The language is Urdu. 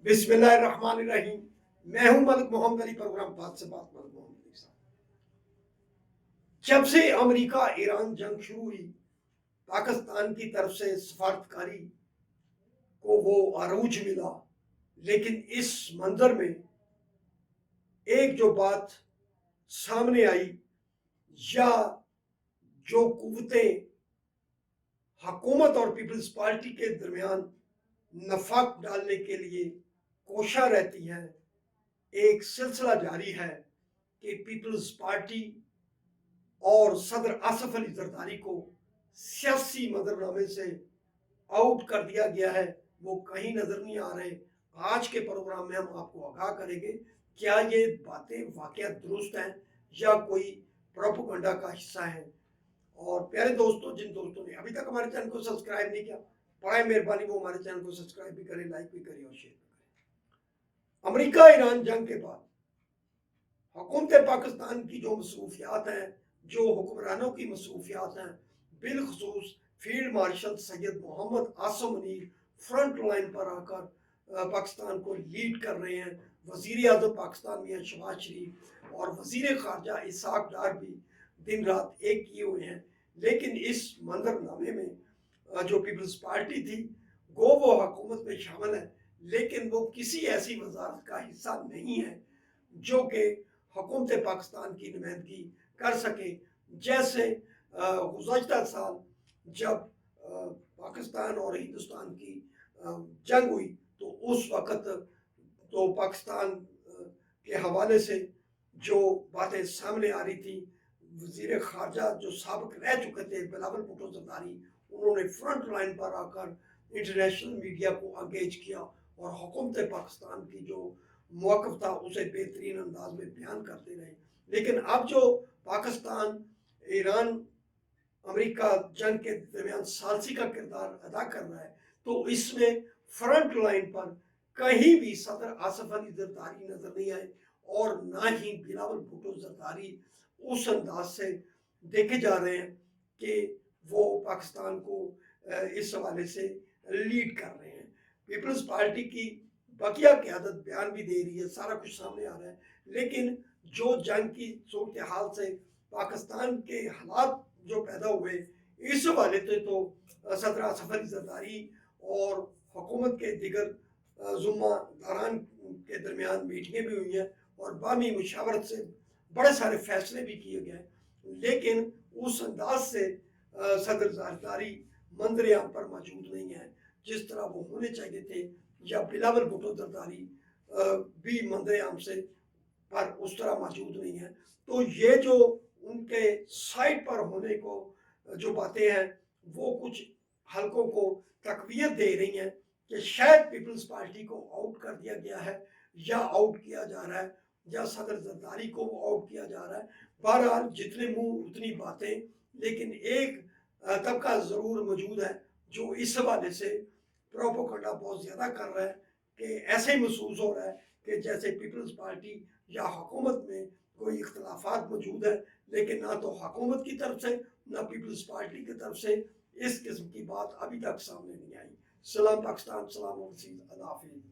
بسم اللہ الرحمن الرحیم. میں ہوں ملک محمد علی. پروگرام بات سے بات ملک محمد علی صاحب. جب سے امریکہ ایران جنگ شروع ہوئی پاکستان کی طرف سے سفارتکاری کو وہ عروج ملا، لیکن اس منظر میں ایک جو بات سامنے آئی یا جو قوتیں حکومت اور پیپلز پارٹی کے درمیان نفاق ڈالنے کے لیے کوشاں رہتی ہیں، ایک سلسلہ جاری ہے کہ پیپلز پارٹی اور صدر آصف علی زرداری کو سیاسی منظرنامے سے آؤٹ کر دیا گیا ہے. وہ کہیں نظر نہیں آ رہے. آج کے پروگرام میں ہم آپ کو آگاہ کریں گے کیا یہ باتیں واقعہ درست ہیں یا کوئی پروپیگنڈا کا حصہ ہیں. اور پیارے دوستوں، جن دوستوں نے ابھی تک ہمارے چینل کو سبسکرائب نہیں کیا، برائے مہربانی وہ ہمارے چینل کو سبسکرائب بھی کریں، لائک بھی کریں اور شیئر بھی کریں. امریکہ ایران جنگ کے بعد حکومت پاکستان کی جو مصروفیات ہیں، جو حکمرانوں کی مصروفیات ہیں، بالخصوص فیلڈ مارشل سید محمد عاصم منیر فرنٹ لائن پر آ کر پاکستان کو لیڈ کر رہے ہیں. وزیر اعظم پاکستان میں شہباز شریف اور وزیر خارجہ اسحاق ڈار بھی دن رات ایک کیے ہوئے ہیں. لیکن اس منظر نامے میں جو پیپلز پارٹی تھی وہ حکومت میں شامل ہے، لیکن وہ کسی ایسی وزارت کا حصہ نہیں ہے جو کہ حکومت پاکستان کی نمائندگی کر سکے. جیسے گزشتہ سال جب پاکستان اور ہندوستان کی جنگ ہوئی تو اس وقت تو پاکستان کے حوالے سے جو باتیں سامنے آ رہی تھی، وزیر خارجہ جو سابق رہ چکے تھے بلاول بھٹو زرداری، انہوں نے فرنٹ لائن پر آ کر انٹرنیشنل میڈیا کو انگیج کیا اور حکومت پاکستان کی جو موقف تھا اسے بہترین انداز میں بیان کرتے رہے. لیکن اب جو پاکستان ایران امریکہ جنگ کے درمیان ثالثی کا کردار ادا کر رہا ہے تو اس میں فرنٹ لائن پر کہیں بھی صدر آصف علی زرداری نظر نہیں آئے اور نہ ہی بلاول بھٹو زرداری اس انداز سے دیکھے جا رہے ہیں کہ وہ پاکستان کو اس حوالے سے لیڈ کر رہے ہیں. پیپلز پارٹی کی بقیہ قیادت بیان بھی دے رہی ہے، سارا کچھ سامنے آ رہا ہے، لیکن جو جنگ کی صورتحال سے پاکستان کے حالات جو پیدا ہوئے اس حوالے سے تو صدر آصف علی زرداری اور حکومت کے دیگر ذمہ داران کے درمیان میٹنگیں بھی ہوئی ہیں اور باہمی مشاورت سے بڑے سارے فیصلے بھی کیے گئے. لیکن اس انداز سے صدر زرداری منظر عام پر موجود نہیں ہے جس طرح وہ ہونے چاہیے تھے، یا بلاول بھٹو زرداری بھی منظر عام سے پر اس طرح موجود نہیں ہے. تو یہ جو ان کے سائٹ پر ہونے کو جو باتیں ہیں وہ کچھ حلقوں کو تقویت دے رہی ہیں کہ شاید پیپلز پارٹی کو آؤٹ کر دیا گیا ہے یا آؤٹ کیا جا رہا ہے یا صدر زرداری کو آؤٹ کیا جا رہا ہے. بہرحال جتنے منہ اتنی باتیں، لیکن ایک طبقہ ضرور موجود ہے جو اس حوالے سے پروپیگنڈا بہت زیادہ کر رہا ہے کہ ایسے ہی محسوس ہو رہا ہے کہ جیسے پیپلز پارٹی یا حکومت میں کوئی اختلافات موجود ہے، لیکن نہ تو حکومت کی طرف سے نہ پیپلز پارٹی کی طرف سے اس قسم کی بات ابھی تک سامنے نہیں آئی. سلام پاکستان، سلام وسیع، اللہ حافظ.